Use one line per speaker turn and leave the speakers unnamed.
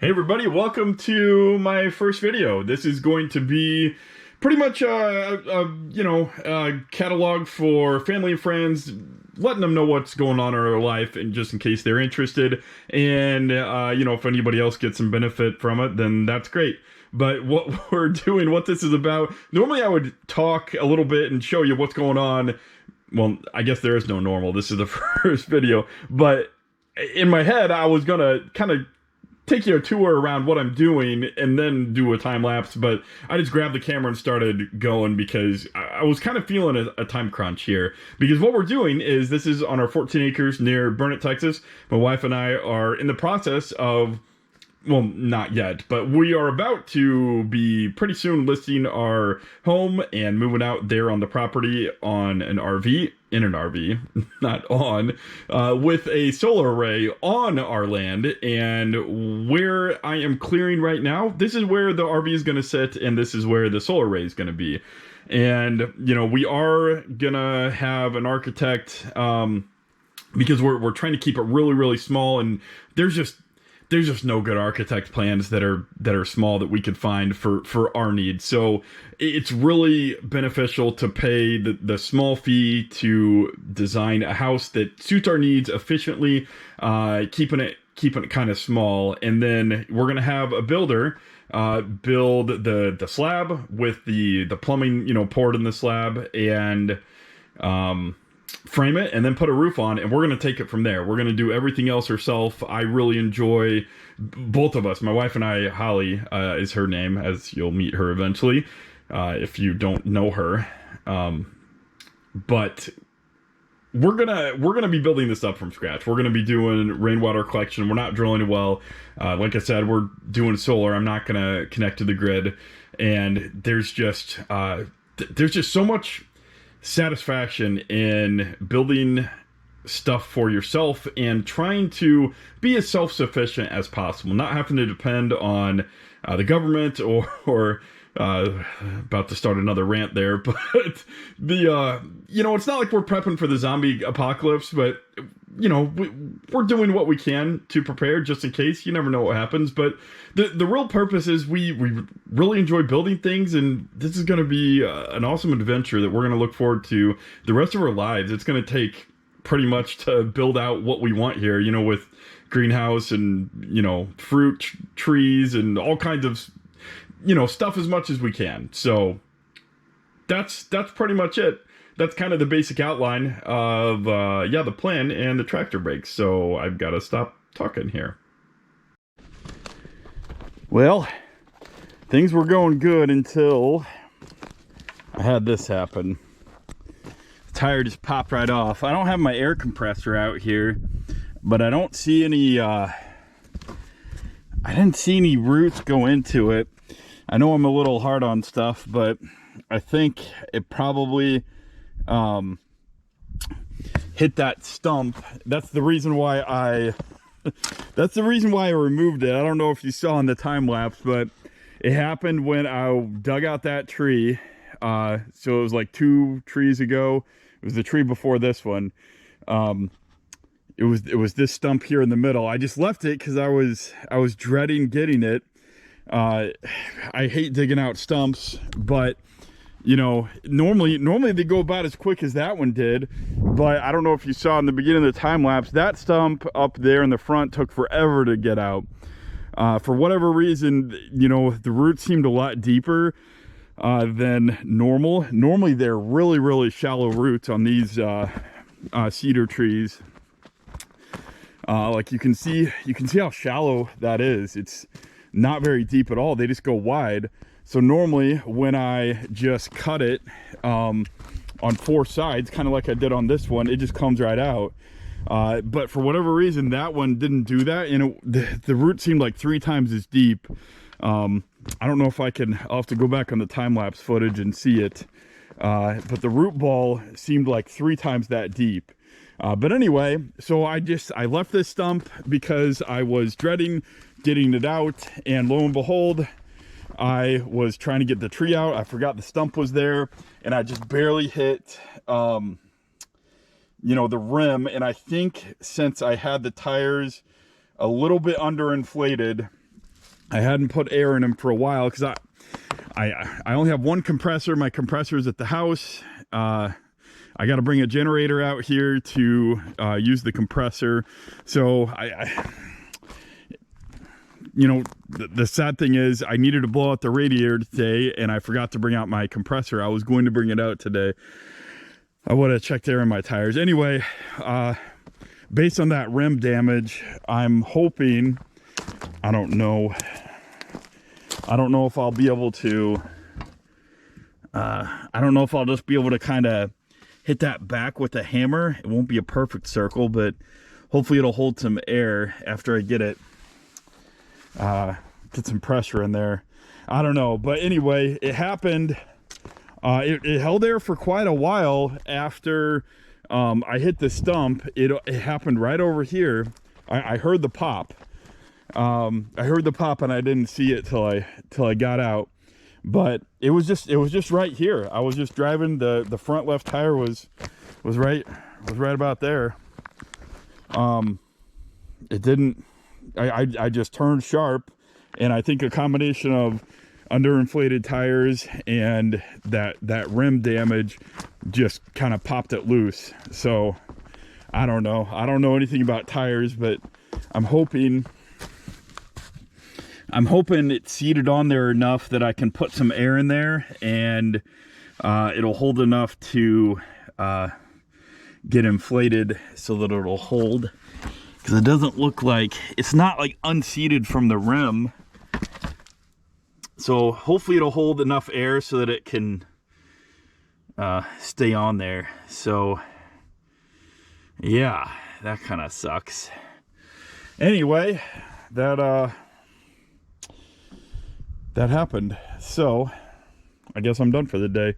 Hey everybody, welcome to my first video. This is going to be pretty much a catalog for family and friends, letting them know what's going on in their life, and just in case they're interested. And if anybody else gets some benefit from it, then that's great. But what we're doing, what this is about, normally I would talk a little bit and show you what's going on. Well, I guess there is no normal. This is the first video, but in my head, I was gonna kind of take you a tour around what I'm doing and then do a time lapse, but I just grabbed the camera and started going because I was kind of feeling a time crunch here. Because what we're doing is, this is on our 14 acres near Burnett, Texas. My wife and I are in the process of, well, not yet, but we are about to be pretty soon listing our home and moving out there on the property on an RV, in an RV, not on, with a solar array on our land. And where I am clearing right now, this is where the RV is going to sit, and this is where the solar array is going to be. And, we are going to have an architect, because we're trying to keep it really, really small, and there's just no good architect plans that are small that we could find for our needs. So it's really beneficial to pay the small fee to design a house that suits our needs efficiently, keeping it kind of small. And then we're gonna have a builder build the slab with the plumbing, poured in the slab, and frame it, and then put a roof on, and we're going to take it from there. We're going to do everything else ourselves. I really enjoy, both of us, my wife and I, Holly is her name, as you'll meet her eventually, if you don't know her. But we're gonna be building this up from scratch. We're gonna be doing rainwater collection. We're not drilling a well. Like I said, we're doing solar. I'm not gonna connect to the grid, and there's just so much satisfaction in building stuff for yourself and trying to be as self-sufficient as possible, not having to depend on the government or about to start another rant there, but it's not like we're prepping for the zombie apocalypse, but we're doing what we can to prepare just in case. You never know what happens. But the real purpose is we really enjoy building things, and this is going to be an awesome adventure that we're going to look forward to the rest of our lives. It's going to take pretty much to build out what we want here, with greenhouse and, fruit trees and all kinds of, stuff as much as we can. So that's pretty much it. That's kind of the basic outline of, the plan and the tractor brakes. So I've got to stop talking here. Well, things were going good until I had this happen. The tire just popped right off. I don't have my air compressor out here, but I don't see any, I didn't see any roots go into it. I know I'm a little hard on stuff, but I think it probably hit that stump. That's the reason why I removed it. I don't know if you saw in the time lapse, but it happened when I dug out that tree. So it was like 2 trees ago. It was the tree before this one. It was this stump here in the middle. I just left it because I was dreading getting it. I hate digging out stumps, but normally they go about as quick as that one did. But I don't know if you saw in the beginning of the time lapse, that stump up there in the front took forever to get out. For whatever reason, the roots seemed a lot deeper than normal. Normally they're really, really shallow roots on these cedar trees. Like you can see how shallow that is. It's not very deep at all. They just go wide. So normally when I just cut it on 4 sides, kind of like I did on this one, it just comes right out. But for whatever reason, that one didn't do that, and the root seemed like 3 times as deep. I don't know if I'll have to go back on the time-lapse footage and see it. But the root ball seemed like 3 times that deep. But anyway, so I left this stump because I was dreading getting it out, and lo and behold, I was trying to get the tree out. I forgot the stump was there, and I just barely hit, the rim. And I think since I had the tires a little bit underinflated, I hadn't put air in them for a while because I only have one compressor. My compressor is at the house. I got to bring a generator out here to use the compressor. So you know, the sad thing is I needed to blow out the radiator today and I forgot to bring out my compressor. I was going to bring it out today. I would have checked air in my tires. Anyway, based on that rim damage, I'm hoping, I don't know if I'll be able to, I don't know if I'll just be able to kind of hit that back with a hammer. It won't be a perfect circle, but hopefully it'll hold some air after I get it, get some pressure in there. I don't know, but anyway, it happened. It held there for quite a while after I hit the stump. It happened right over here. I heard the pop. I heard the pop and I didn't see it till I got out. But it was just right here. I was just driving, the front left tire was right about there. It didn't, I just turned sharp, and I think a combination of underinflated tires and that rim damage just kind of popped it loose. So I don't know anything about tires, but I'm hoping it's seated on there enough that I can put some air in there and it'll hold enough to get inflated so that it'll hold, because it doesn't look like, it's not like unseated from the rim. So hopefully it'll hold enough air so that it can stay on there. So yeah, that kind of sucks. Anyway, that happened. So I guess I'm done for the day.